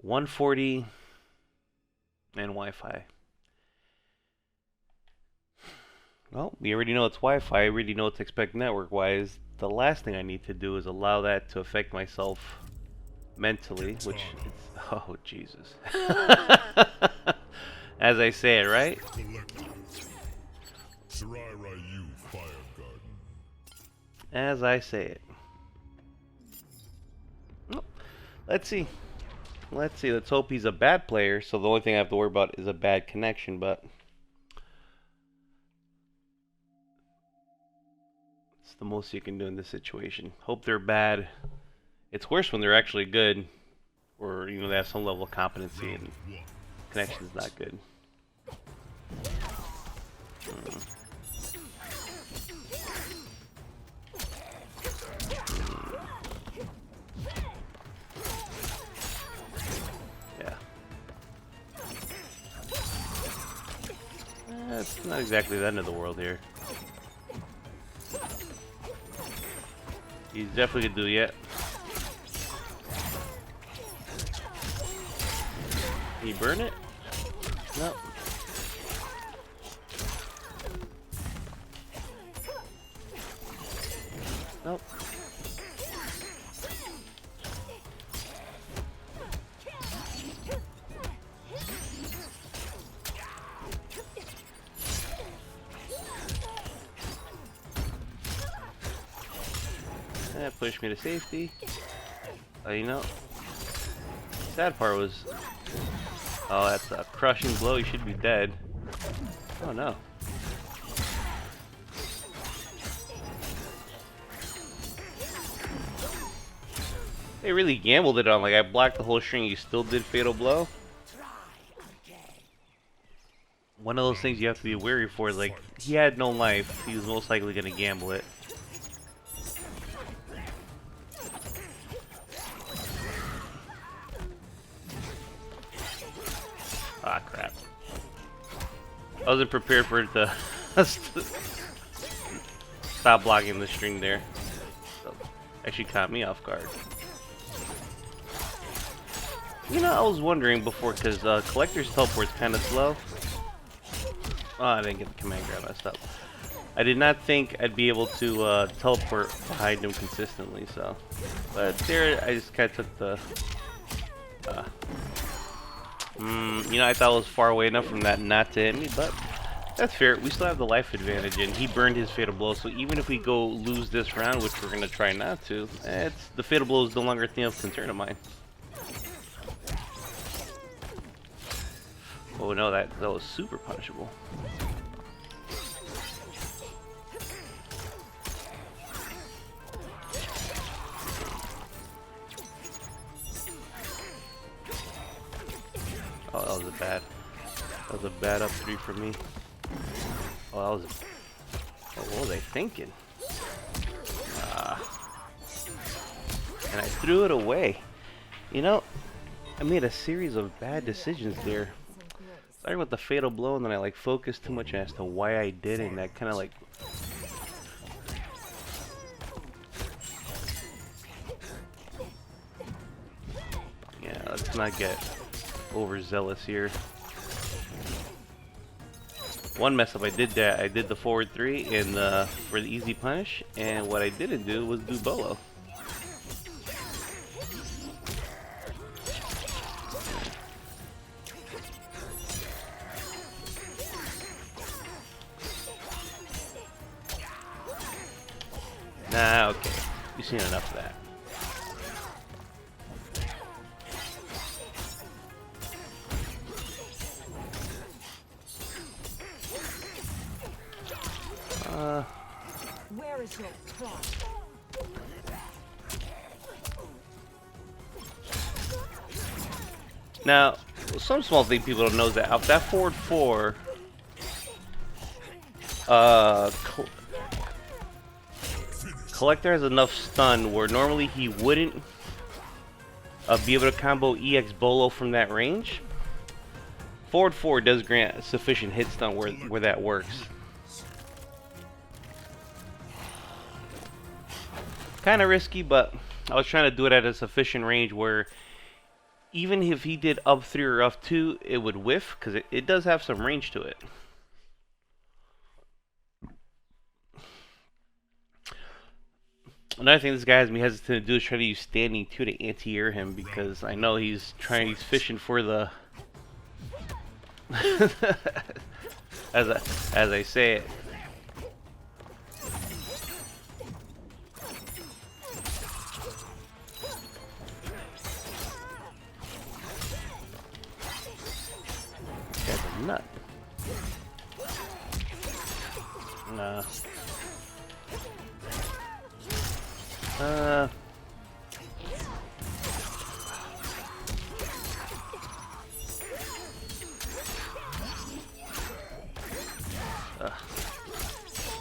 140 and Wi-Fi. Well, we already know it's Wi-Fi. I already know what to expect network-wise. The last thing I need to do is allow that to affect myself mentally, which is, oh Jesus. As I say it, right? As I say it. Oh, let's see. Let's see. Let's hope he's a bad player, so the only thing I have to worry about is a bad connection, but it's the most you can do in this situation. Hope they're bad. It's worse when they're actually good, or you know they have some level of competency and connection's not good. Yeah. It's not exactly the end of the world here. He's definitely gonna do it. Can you burn it? Nope. Nope. That pushed me to safety. You know, sad part was, oh, that's a crushing blow. You should be dead. Oh no. They really gambled it on. Like I blocked the whole string. You still did fatal blow. One of those things you have to be wary for. Is like he had no life. He was most likely gonna gamble it. Ah, crap. I wasn't prepared for it to stop blocking the string there. So, actually caught me off guard. You know, I was wondering before, because Kollector's teleport's kind of slow. Oh, I didn't get the command grab, I messed up. I did not think I'd be able to teleport behind him consistently, so. But there, I just kind of took the... you know, I thought it was far away enough from that not to hit me, but that's fair. We still have the life advantage, and he burned his fatal blow. So even if we go lose this round, which we're gonna try not to, the fatal blow is no longer a thing of concern of mine. Oh no, that was super punishable. Oh, that was a bad up 3 for me. Oh, that was. Oh, what was I thinking? And I threw it away. You know, I made a series of bad decisions there. Starting with the fatal blow, and then I like focused too much as to why I did it, and that kind of like. Yeah, let's not get overzealous here. One mess up, I did that. I did the forward 3 in for the easy punish, and what I didn't do was do bolo. Nah, okay. You've seen enough of that. Where is your trust? Now, some small thing people don't know is that out that forward 4, Kollector has enough stun where normally he wouldn't be able to combo EX Bolo from that range. Forward 4 does grant sufficient hit stun where that works. Kind of risky, but I was trying to do it at a sufficient range where even if he did up 3 or up 2, it would whiff, because it does have some range to it. Another thing this guy has me hesitant to do is try to use standing 2 to anti-air him, because I know he's fishing for the as I say it. That's a nut. Nah.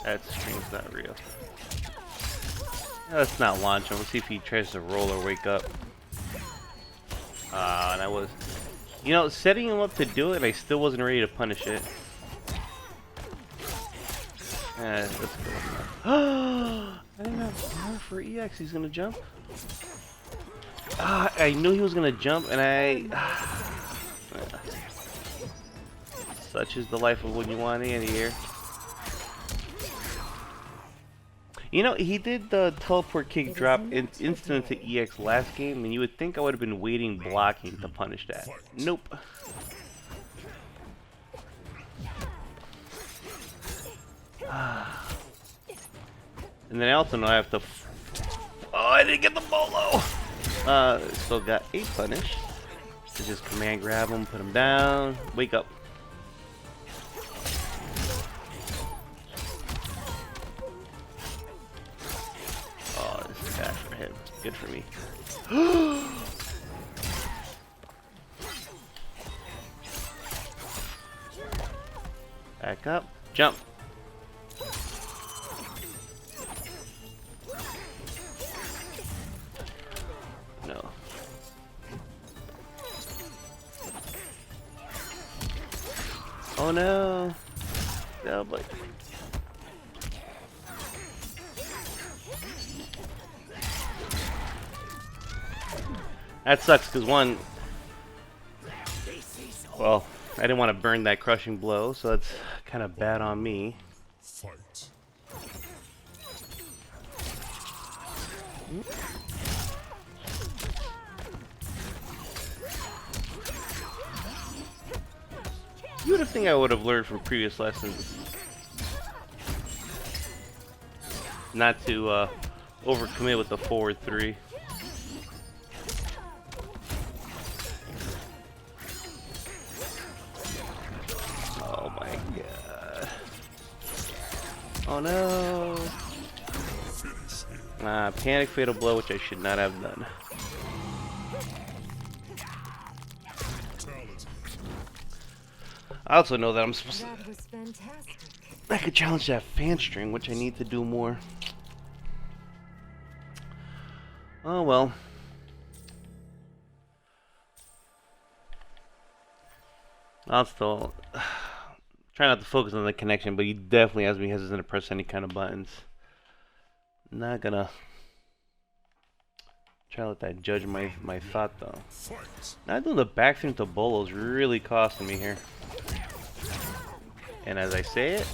That string's not real. Let's not launch him. Let's see if he tries to roll or wake up. And I was, you know, setting him up to do it, I still wasn't ready to punish it. Let's go. I didn't have power for EX. He's gonna jump. I knew he was gonna jump, and such is the life of when you want in here. You know, he did the teleport kick drop instant to EX last game, and you would think I would have been waiting blocking to punish that. Nope. And then I also know I have to. Oh, I didn't get the bolo! Still got a punish. So just command grab him, put him down, wake up. Oh, this is bad for him. Good for me. Back up, jump. No. Oh no. No, but that sucks because one, well, I didn't want to burn that crushing blow, so that's kind of bad on me. Fight. You would have think I would have learned from previous lessons not to overcommit with the forward 3. Oh my god. Oh no. Panic fatal blow, which I should not have done. I also know that I'm supposed to. That was fantastic. I could challenge that fan string, which I need to do more. Oh well. I'll still try not to focus on the connection, but he definitely has me hesitant to press any kind of buttons. Not gonna try to let that judge my thought though. Not doing the back thing to Bolo is really costing me here. And as I say it,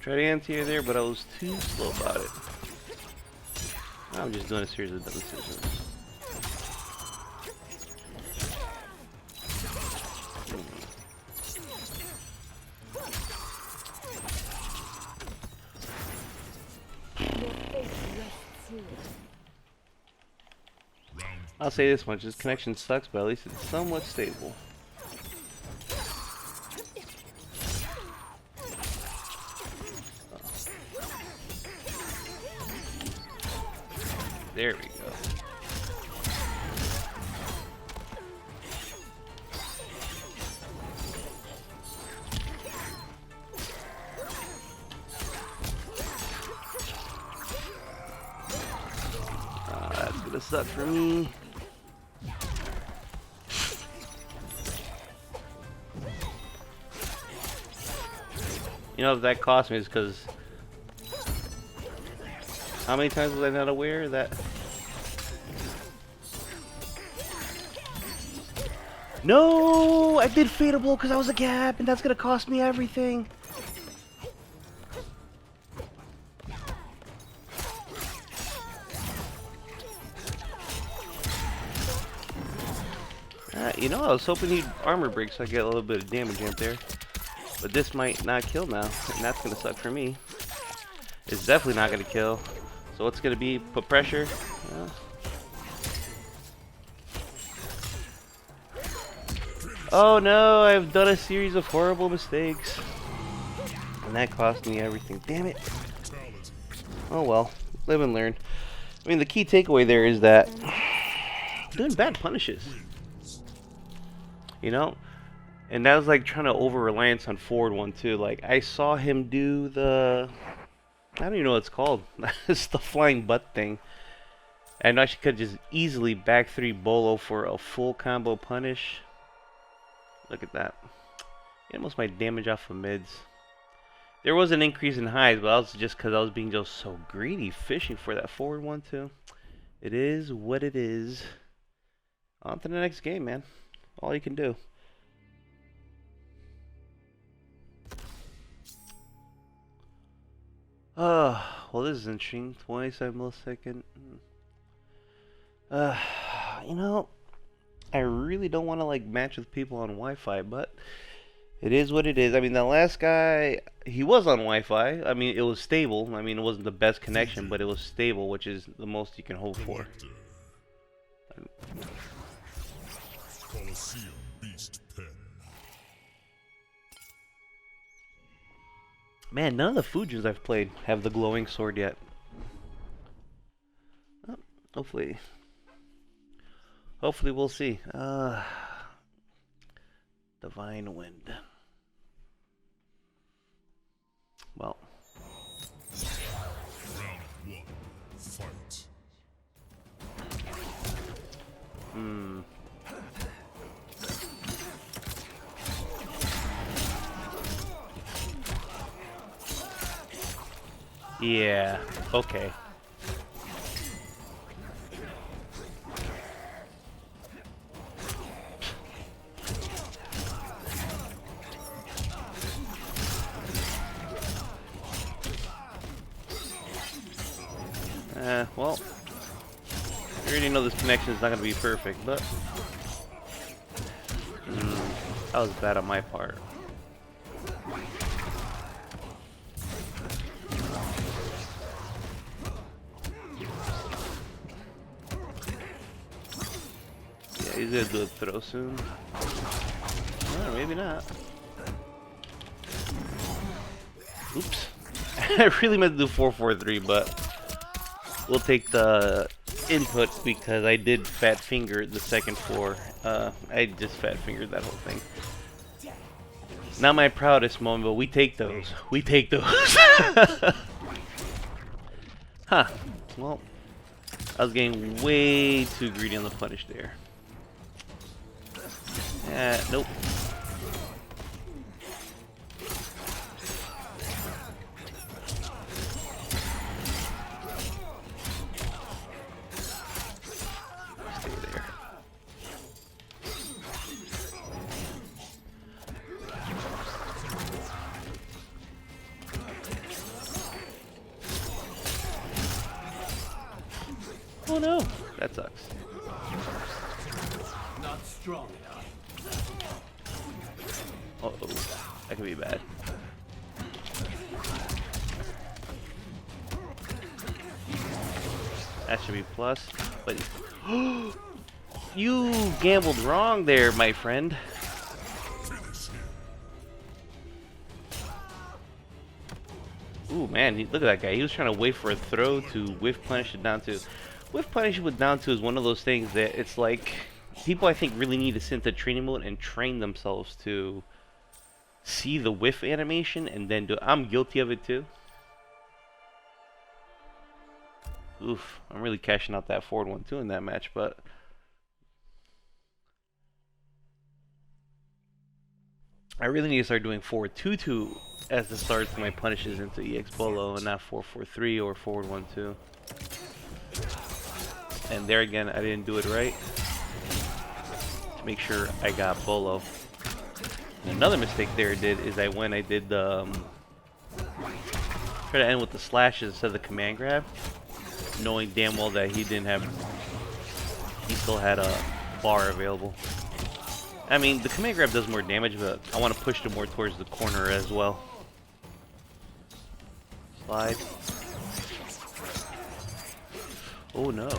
try to anti-air there, but I was too slow about it. I'm just doing a series of dumb decisions. I'll say this much, this connection sucks, but at least it's somewhat stable. There we go. gonna suck for me. You know, if that cost me is because how many times was I not aware that? No, I did Fatal Blow because I was a gap, and that's gonna cost me everything. You know, I was hoping he'd armor break so I get a little bit of damage up there. But this might not kill now, and that's gonna suck for me. It's definitely not gonna kill. So what's gonna be? Put pressure. Oh no, I've done a series of horrible mistakes. And that cost me everything. Damn it. Oh well, live and learn. I mean, the key takeaway there is that doing bad punishes. You know? And that was like trying to over-reliance on forward one too. Like, I saw him do the... I don't even know what it's called. It's the flying butt thing. And I could just easily back 3 bolo for a full combo punish. Look at that. Almost my damage off of mids. There was an increase in highs, but that was just because I was being just so greedy fishing for that forward one too. It is what it is. On to the next game, man. All you can do. Well, this is interesting. 27 millisecond. You know, I really don't want to like match with people on Wi-Fi, but it is what it is. I mean, the last guy, he was on Wi-Fi. I mean, it was stable. I mean, it wasn't the best connection, but it was stable, which is the most you can hope for. Man, none of the Fujins I've played have the glowing sword yet. Oh, hopefully we'll see. Divine Wind. Well. Round 1, fight. Yeah, okay. Well, I already know this connection is not going to be perfect, but that was bad on my part. Yeah, he's going to do a throw soon. Or maybe not. Oops. I really meant to do 4-4-3, but we'll take the input because I did fat finger the second 4. I just fat fingered that whole thing. Not my proudest moment, but we take those. We take those. Huh. Well, I was getting way too greedy on the punish there. Nope. Oh no, that sucks. Not strong enough. Uh-oh, that could be bad. That should be plus, but you gambled wrong there, my friend. Ooh, man, look at that guy. He was trying to wait for a throw to whiff punish it down to. Whiff punish with down to is one of those things that it's like people I think really need to sit into training mode and train themselves to see the whiff animation and then do. I'm guilty of it too. Oof, I'm really cashing out that forward 1-2 in that match, but I really need to start doing forward 2-2 as the starts of my punishes into EX Bolo and not 4-4-3 or forward 1-2. And there again, I didn't do it right to make sure I got Bolo. And another mistake there I did is I did the try to end with the slashes instead of the command grab, knowing damn well that he still had a bar available. I mean, the command grab does more damage, but I want to push it more towards the corner as well. Slide. Oh no.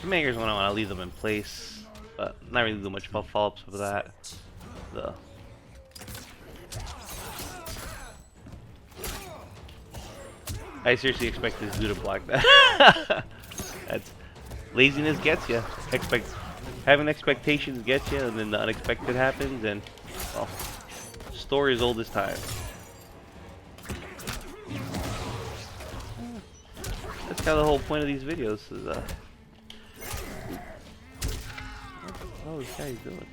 Command grabs when I want to leave them in place, but not really do much follow-ups with that. I seriously expect this dude to block that. That's laziness gets you. Having expectations gets you, and then the unexpected happens, and well, story as old as time. That's kind of the whole point of these videos. Is what the hell is this guy doing?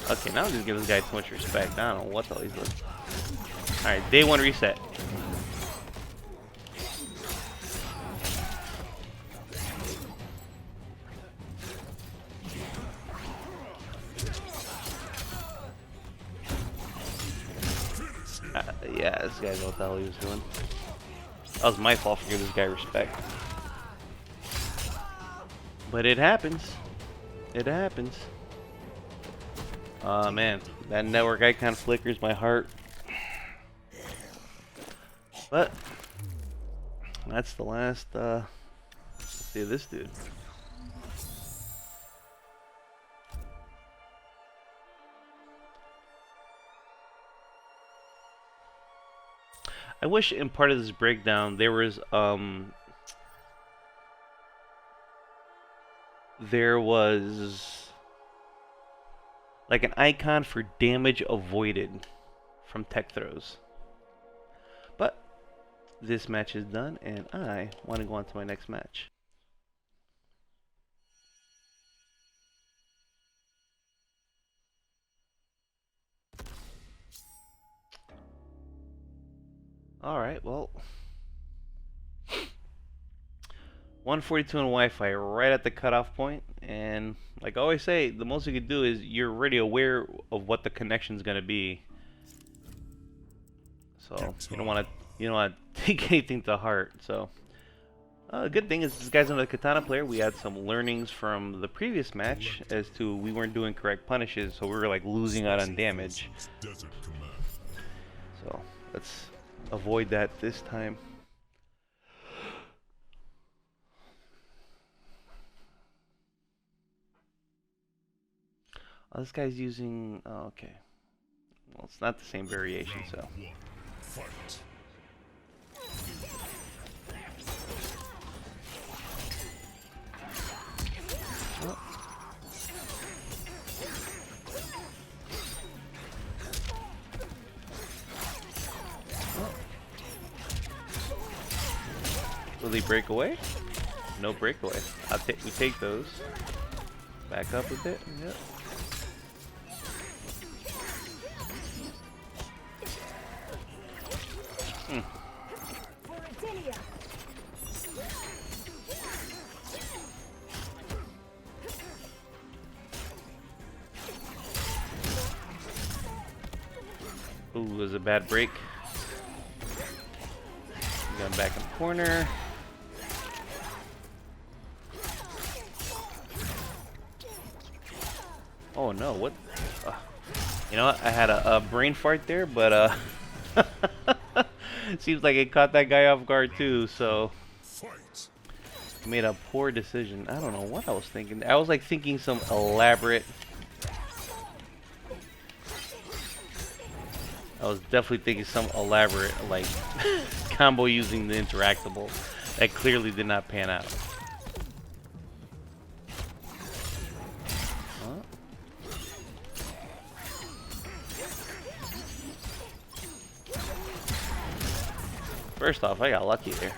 Okay, now I'm just giving this guy too much respect. I don't know what the hell he's doing. All right, day 1 reset. Yeah, this guy knows what the hell he was doing. That was my fault for giving this guy respect. But it happens. It happens. Oh man, that network icon flickers my heart. But that's the last let's see this dude. I wish in part of this breakdown there was like an icon for damage avoided from tech throws. But this match is done and I want to go on to my next match. Alright, well, 142 on Wi-Fi right at the cutoff point, and like I always say, the most you can do is you're already aware of what the connection is going to be, so you don't want to take anything to heart. So the good thing is this guy's another katana player. We had some learnings from the previous match as to we weren't doing correct punishes, so we were like losing out on damage. So let's avoid that this time. Oh, this guy's using. Oh, okay. Well, it's not the same variation, so. Oh. Will he break away? No breakaway. We take those. Back up a bit. Yep. Ooh, was a bad break. Going back in the corner. Oh no, what? You know what? I had a brain fart there, but seems like it caught that guy off guard too, so made a poor decision. I don't know what I was thinking. I was like thinking some elaborate. I was definitely thinking some elaborate like combo using the interactable that clearly did not pan out. First off, I got lucky there.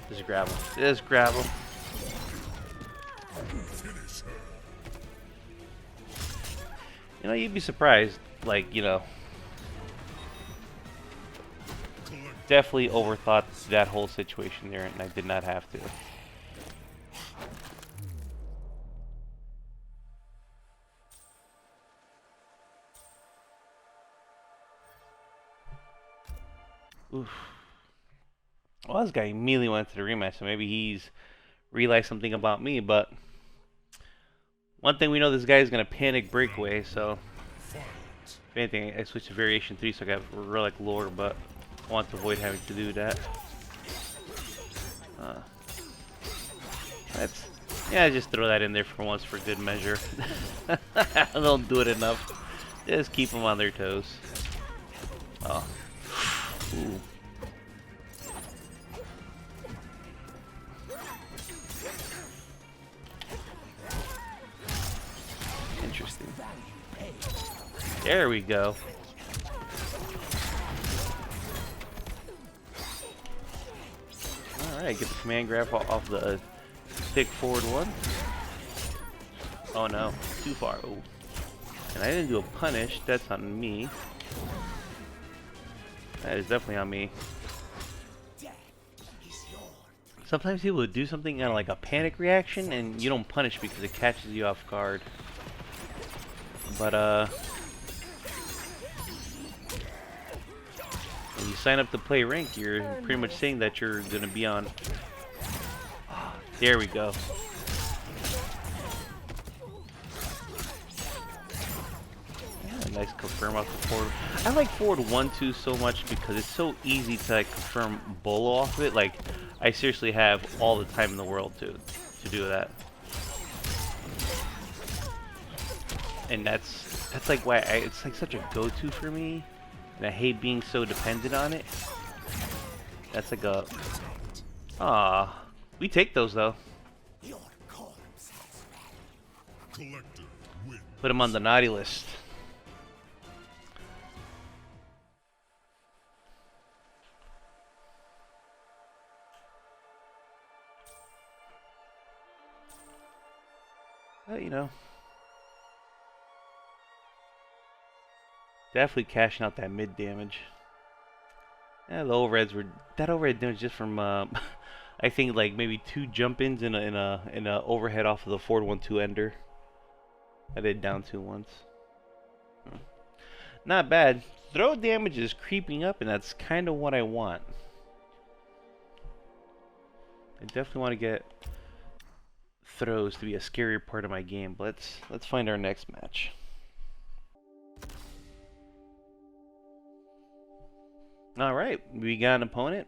Just grab him. Just grab him. You know, you'd be surprised. Like, you know, definitely overthought that whole situation there, and I did not have to. Oof. Well, this guy immediately went to the rematch, so maybe he's realized something about me, but one thing we know, this guy is going to panic breakaway, so if anything, I switched to variation 3 so I got relic lore, but I want to avoid having to do that. Yeah, just throw that in there for once for good measure. I don't do it enough. Just keep them on their toes. Oh. Ooh. Interesting. There we go. Alright, get the command grab off the stick forward one. Oh no, too far. Oh. And I didn't do a punish, that's on me. That is definitely on me. Sometimes people would do something on like a panic reaction and you don't punish because it catches you off guard. But when you sign up to play rank, you're pretty much saying that you're gonna be on. There we go. Nice confirm off the forward. I like forward 1-2 so much because it's so easy to like confirm bolo off of it. Like I seriously have all the time in the world to do that. And that's like why it's like such a go-to for me. And I hate being so dependent on it. That's like a we take those though. Put him on the naughty list. You know, definitely cashing out that mid damage. Yeah, the overheads were that overhead damage just from I think like maybe 2 jump-ins in a overhead off of the forward 1-2 ender. I did down 2 once. Not bad. Throw damage is creeping up, and that's kind of what I want. I definitely want to get throws to be a scarier part of my game, but let's find our next match. Alright, we got an opponent.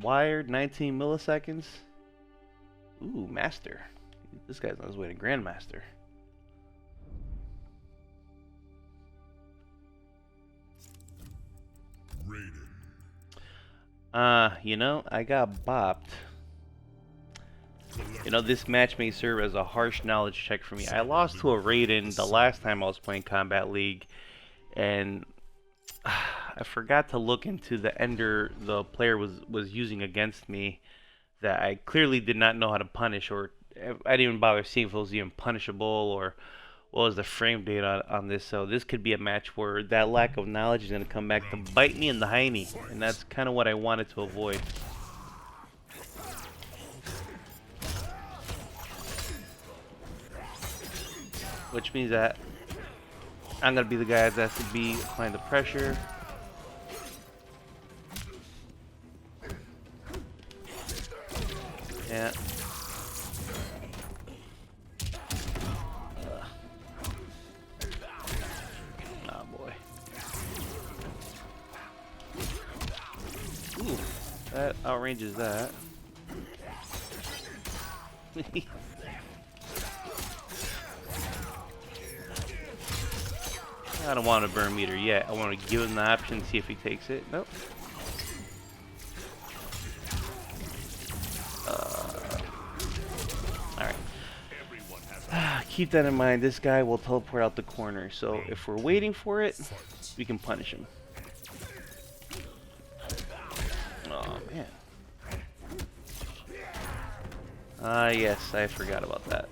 Wired 19 milliseconds. Ooh, Master. This guy's on his way to Grandmaster. You know, I got bopped. You know, this match may serve as a harsh knowledge check for me. I lost to a Raiden the last time I was playing Kombat League, and I forgot to look into the ender the player was using against me that I clearly did not know how to punish, or I didn't even bother seeing if it was even punishable or what was the frame date on this. So this could be a match where that lack of knowledge is going to come back to bite me in the hiney, and that's kind of what I wanted to avoid. Which means that I'm going to be the guy that has to be applying the pressure. Yeah. Oh boy. Ooh, that outranges that. I don't want to burn meter yet. I want to give him the option, see if he takes it. Nope. Alright. keep that in mind. This guy will teleport out the corner. So if we're waiting for it, we can punish him. Oh, man. Ah, yes, I forgot about that.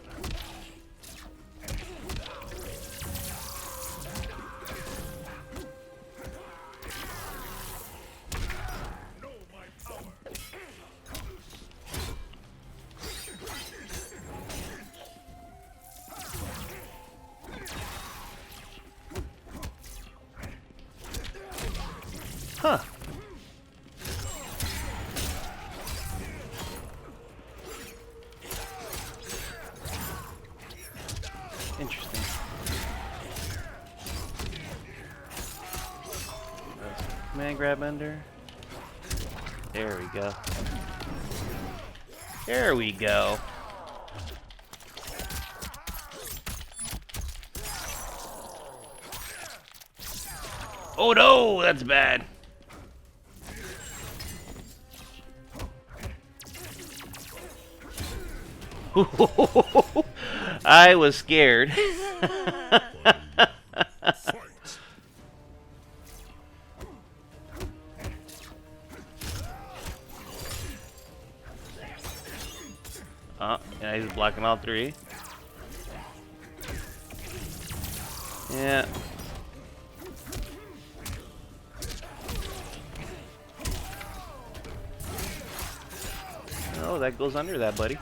Huh. Interesting. Command grab under. There we go. There we go. Oh no, that's bad. I was scared. Yeah, he's blocking all three. Yeah. Oh, that goes under that, buddy.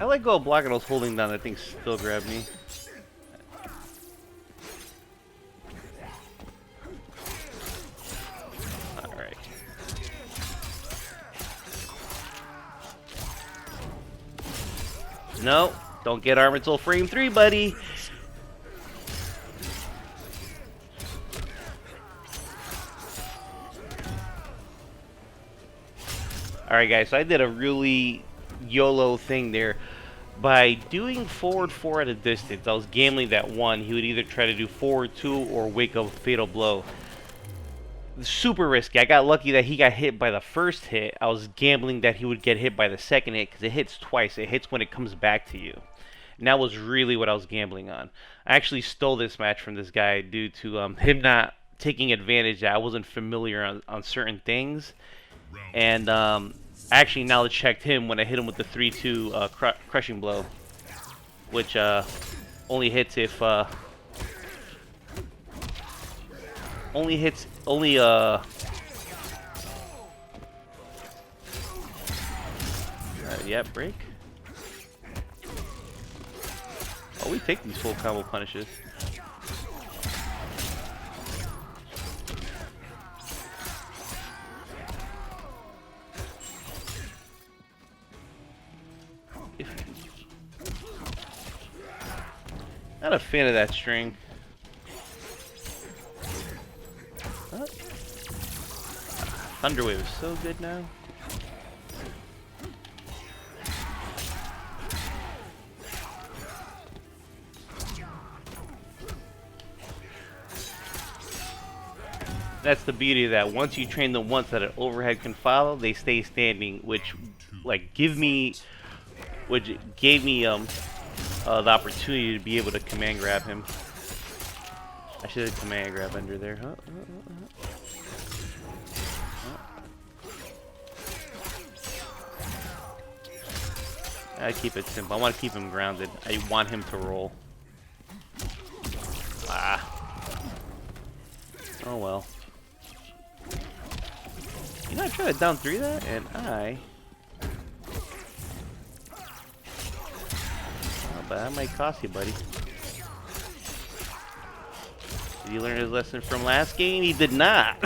I let go of blocking. I was holding down. That thing still grabbed me. Alright. No, don't get armor till frame 3, buddy. Alright guys, so I did a really YOLO thing there. By doing forward 4 at a distance, I was gambling that one, he would either try to do forward 2 or wake up a fatal blow. Super risky. I got lucky that he got hit by the first hit. I was gambling that he would get hit by the second hit because it hits twice. It hits when it comes back to you. And that was really what I was gambling on. I actually stole this match from this guy due to him not taking advantage that I wasn't familiar on certain things. And I actually knowledge checked him when I hit him with the 3-2 crushing blow, which only hits if yeah, break. Oh, we take these full combo punishes. Not a fan of that string. What? Thunderwave is so good now. That's the beauty of that. Once you train them once that an overhead can follow, they stay standing, which gave me the opportunity to be able to command grab him. I should have command grab under there. I keep it simple. I want to keep him grounded. I want him to roll. Ah. Oh well. You know, I tried to down 3 that, and but that might cost you, buddy. Did he learn his lesson from last game? He did not.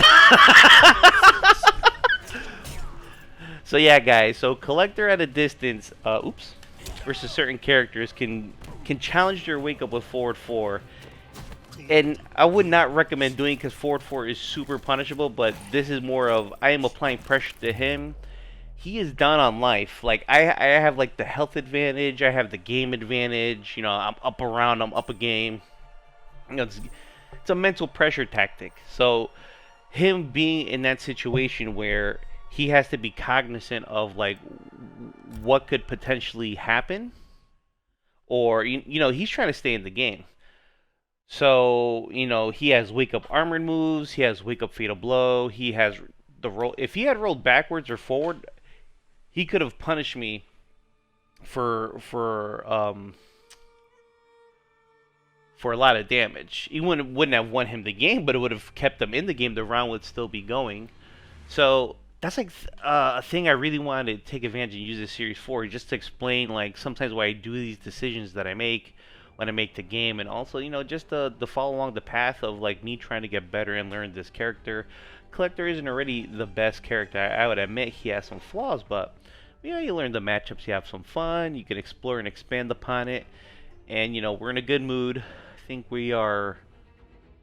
So yeah, guys. So Kollector at a distance, versus certain characters can challenge your wake up with forward 4. and I would not recommend doing because forward 4 is super punishable, but this is more of I am applying pressure to him. He is down on life. Like I have like the health advantage, I have the game advantage. You know, I'm up around, I'm up a game. You know, it's a mental pressure tactic. So him being in that situation where he has to be cognizant of like what could potentially happen, or you know, he's trying to stay in the game. So, you know, he has wake up armored moves, he has wake up fatal blow, he has the roll. If he had rolled backwards or forward, he could have punished me for a lot of damage. He wouldn't have won him the game, but it would have kept him in the game. The round would still be going. So that's like a thing I really wanted to take advantage and use this series for, just to explain like sometimes why I do these decisions that I make when I make the game, and also, you know, just the follow along the path of like me trying to get better and learn this character. Kollector isn't already the best character. I would admit he has some flaws, but you know, you learn the matchups, you have some fun, you can explore and expand upon it, and you know, we're in a good mood. I think we are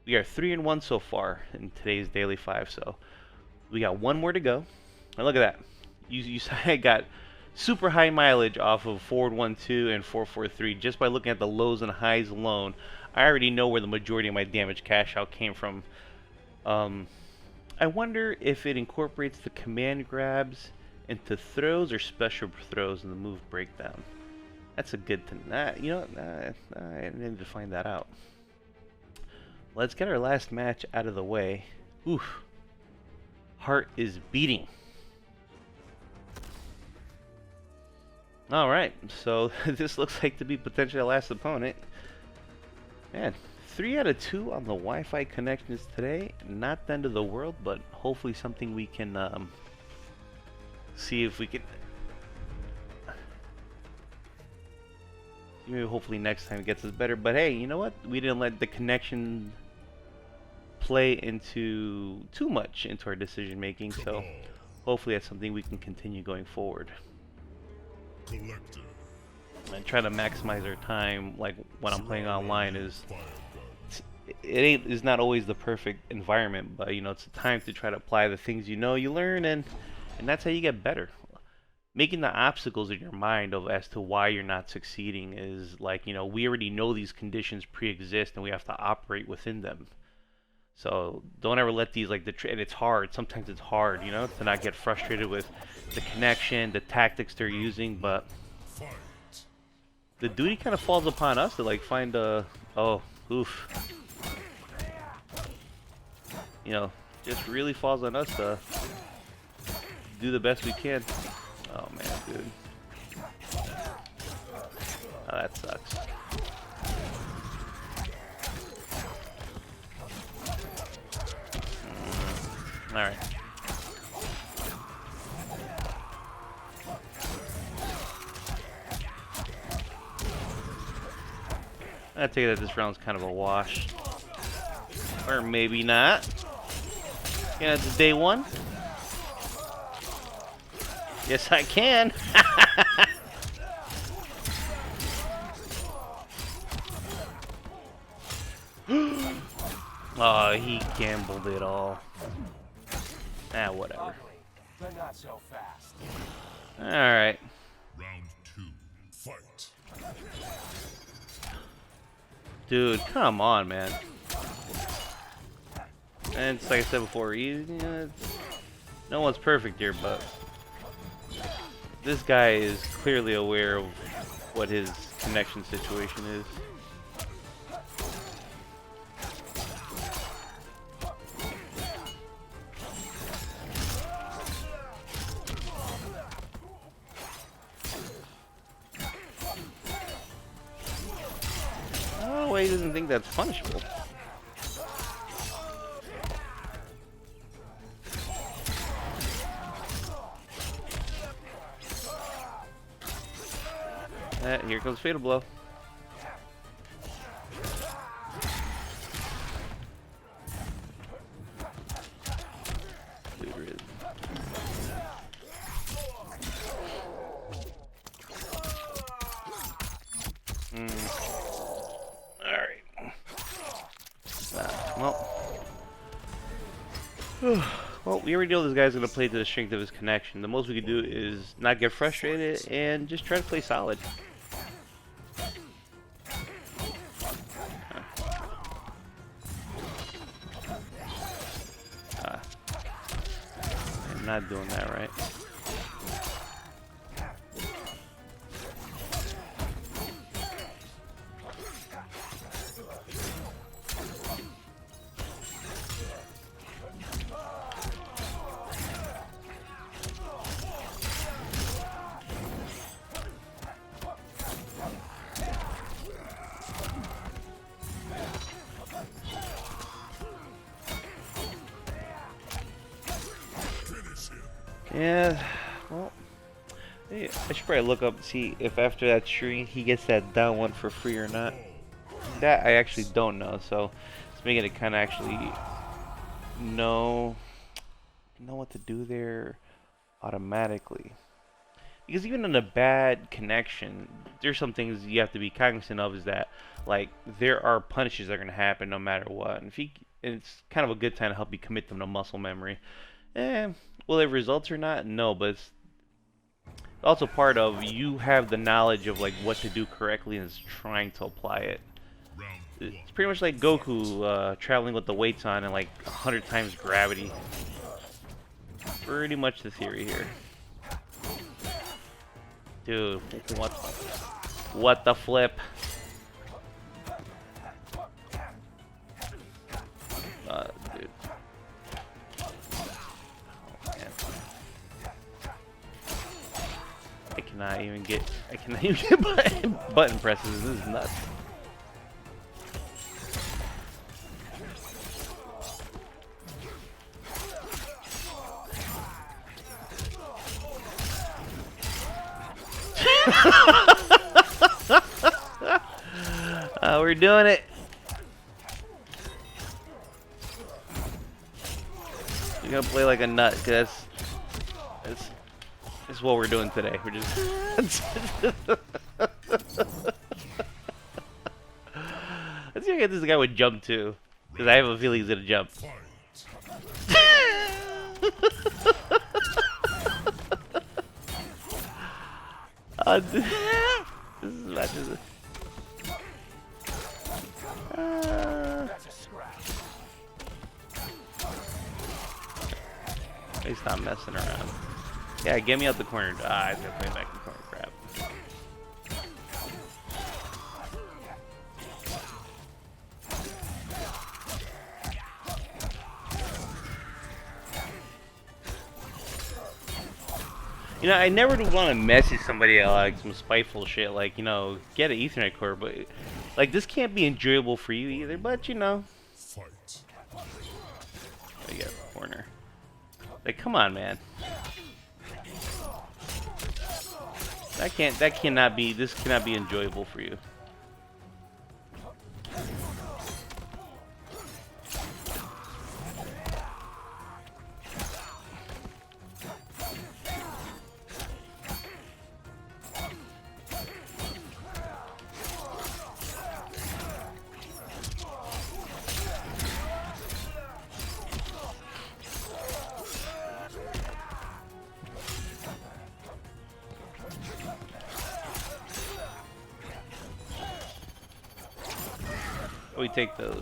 3-1 so far in today's daily 5, so we got one more to go. And look at that. You I got super high mileage off of forward 1-2 and 4-4-3 just by looking at the lows and highs alone. I already know where the majority of my damage cash out came from. I wonder if it incorporates the command grabs into throws or special throws in the move breakdown. That's a good thing. You know, I need to find that out. Let's get our last match out of the way. Oof. Heart is beating. Alright, so this looks like to be potentially our last opponent. Man, 3 out of 2 on the Wi-Fi connections today. Not the end of the world, but hopefully something we can see if we can... Maybe hopefully next time it gets us better. But hey, you know what? We didn't let the connection play into too much into our decision making, so hopefully that's something we can continue going forward. Kollector. And try to maximize our time, like when I'm playing online, is not always the perfect environment, but you know, it's a time to try to apply the things you know, you learn, and that's how you get better. Making the obstacles in your mind of as to why you're not succeeding is like, you know, we already know these conditions pre-exist and we have to operate within them. So don't ever let these, like, and it's hard, sometimes it's hard, you know, to not get frustrated with the connection, the tactics they're using, but the duty kind of falls upon us to like find oh, oof. You know, just really falls on us to do the best we can. Oh man, dude. Oh, that sucks. Alright. I take it that this round's kind of a wash. Or maybe not. Yeah, it's day 1. Yes, I can. Oh, he gambled it all. Ah, whatever. But not so fast. Alright. Round 2. Fight. Dude, come on, man. And it's like I said before, no one's perfect here, but this guy is clearly aware of what his connection situation is. Oh, he doesn't think that's punishable. Here comes Fatal Blow. Alright. Well, we already know this guy's gonna play to the strength of his connection. The most we can do is not get frustrated and just try to play solid. I'm not doing that right. Yeah, well, hey, I should probably look up and see if after that stream he gets that down one for free or not. That I actually don't know, so it's making it kind of actually know what to do there automatically. Because even in a bad connection, there's some things you have to be cognizant of. Is that like there are punishes that are gonna happen no matter what, and it's kind of a good time to help you commit them to muscle memory. Will it results or not? No, but it's also part of you have the knowledge of like what to do correctly and is trying to apply it. It's pretty much like Goku traveling with the weights on and like 100 times gravity. Pretty much the theory here. Dude, what the flip? Dude. I cannot even get button presses. This is nuts. We're doing it. You're gonna play like a nut, cause that's what we're doing today. We're just. Let's see if this guy would jump too, cause I have a feeling he's gonna jump. This is matches. He's not messing around. Yeah, get me out the corner. Ah, he's gonna play back in the corner. Crap. You know, I never would want to message somebody like some spiteful shit, like, you know, get an Ethernet cord, but like this can't be enjoyable for you either. But you know, Fight. I get a corner. Like, come on, man. This cannot be enjoyable for you. We take those.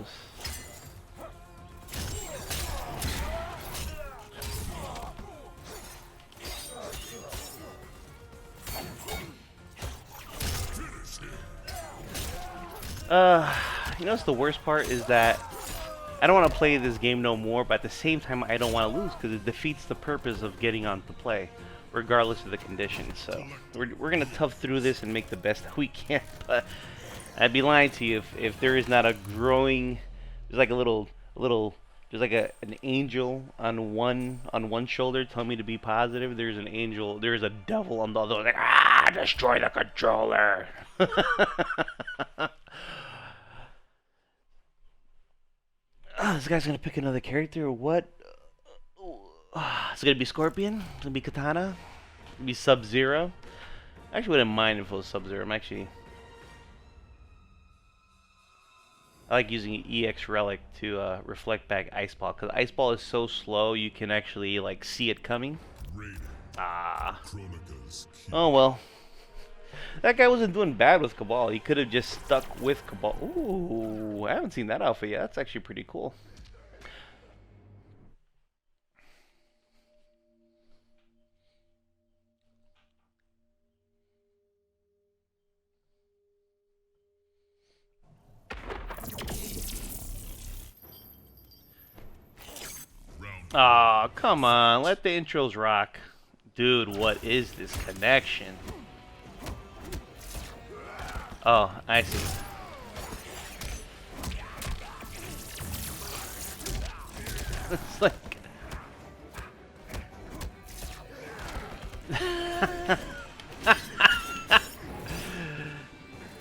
You know what's the worst part is that I don't want to play this game no more, but at the same time I don't want to lose because it defeats the purpose of getting on to play, regardless of the conditions. So we're gonna tough through this and make the best that we can. But I'd be lying to you if there is not a growing, there's like there's like an angel on one shoulder telling me to be positive. There's an angel, there's a devil on the other, like, destroy the controller. This guy's gonna pick another character or what? It's gonna be Scorpion, it's gonna be Katana, it's gonna be Sub-Zero. I actually wouldn't mind if it was Sub-Zero. I'm actually I like using EX Relic to reflect back Ice Ball, because Ice Ball is so slow you can actually like see it coming. Raiden. Ah. Chronica's key. Oh well. That guy wasn't doing bad with Cabal. He could have just stuck with Cabal. Ooh, I haven't seen that outfit yet. That's actually pretty cool. Aw, oh, come on. Let the intros rock. Dude, what is this connection? Oh, I see. It's like...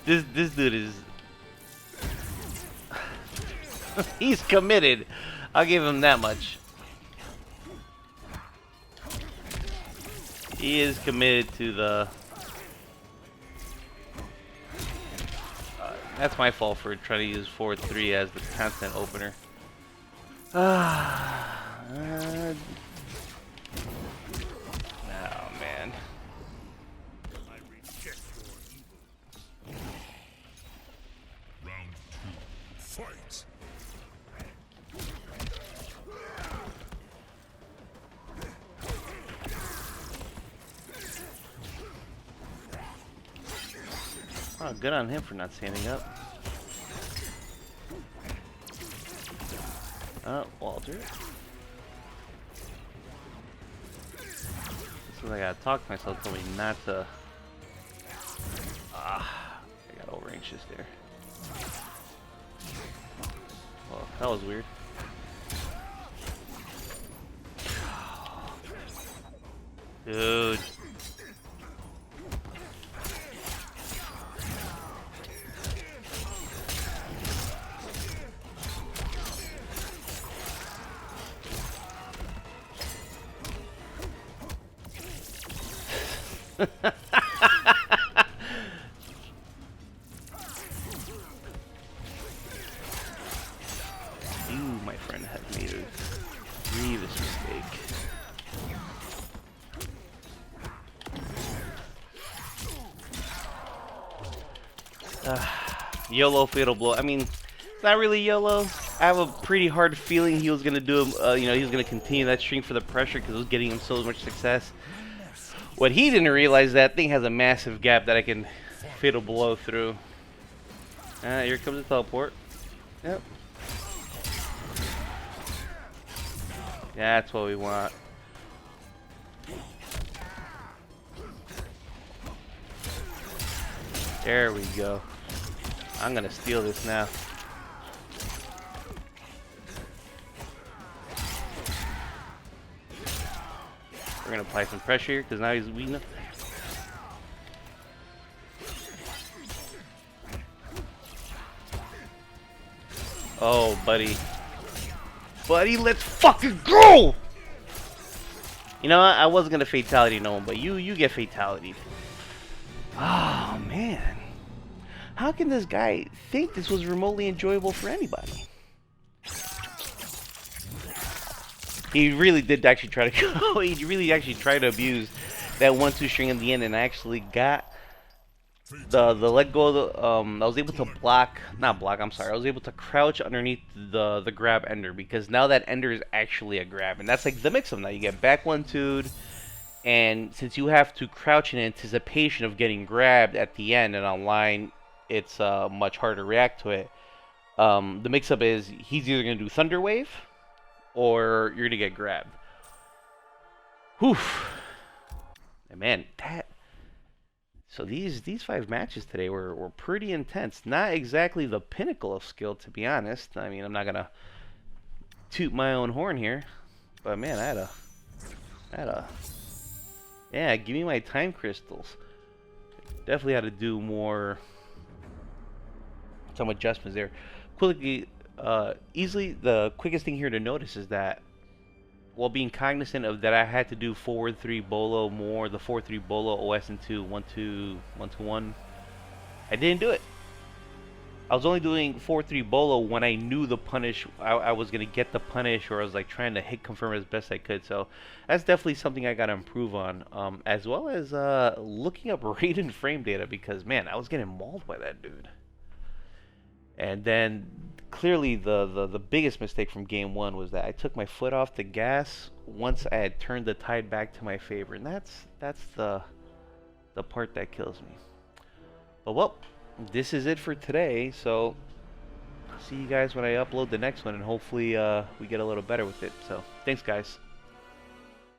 This dude is... He's committed. I'll give him that much. He is committed to the... that's my fault for trying to use 4-3 as the content opener. Oh, man. Round 2. Fight. Oh, good on him for not standing up. Walter. This is I gotta talk to myself, tell me not to. Ah, I got over anxious there. Well, that was weird. Dude. You, my friend, have made a grievous mistake. YOLO fatal blow. I mean, it's not really YOLO. I have a pretty hard feeling he was gonna do him. You know, he was gonna continue that string for the pressure because it was getting him so much success. What he didn't realize, that thing has a massive gap that I can fatal blow through. Here comes the teleport. Yep. That's what we want. There we go. I'm gonna steal this now. We're gonna apply some pressure here because now he's weak enough. Oh, buddy. Buddy, let's fucking go! You know what? I wasn't gonna fatality no one, but you get fatality. Oh man. How can this guy think this was remotely enjoyable for anybody? He really did actually try to go. He really actually tried to abuse that 1-2 string in the end, and I actually got the let go of the, I was able to block, not block, I'm sorry, I was able to crouch underneath the grab ender, because now that ender is actually a grab, and that's like the mix-up now. You get back 1-2'd, and since you have to crouch in anticipation of getting grabbed at the end, and online it's much harder to react to it, the mix-up is he's either going to do Thunder Wave, or you're going to get grabbed. Whew. And man, that... So these 5 matches today were pretty intense. Not exactly the pinnacle of skill, to be honest. I mean, I'm not gonna toot my own horn here, but man, I had a yeah. Give me my time crystals. Definitely had to do more. Some adjustments there. Quickly, easily the quickest thing here to notice is that, while being cognizant of that I had to do forward 3 bolo more, the 4-3 bolo OS into 1-2, 1-2-1, I didn't do it. I was only doing 4-3 bolo when I knew the punish. I was gonna get the punish, or I was like trying to hit confirm as best I could. So that's definitely something I gotta improve on, as well as looking up Raiden frame data, because man, I was getting mauled by that dude. And then clearly the biggest mistake from game one was that I took my foot off the gas once I had turned the tide back to my favor, and that's the part that kills me. But well, this is it for today. So I'll see you guys when I upload the next one, and hopefully we get a little better with it. So thanks, guys.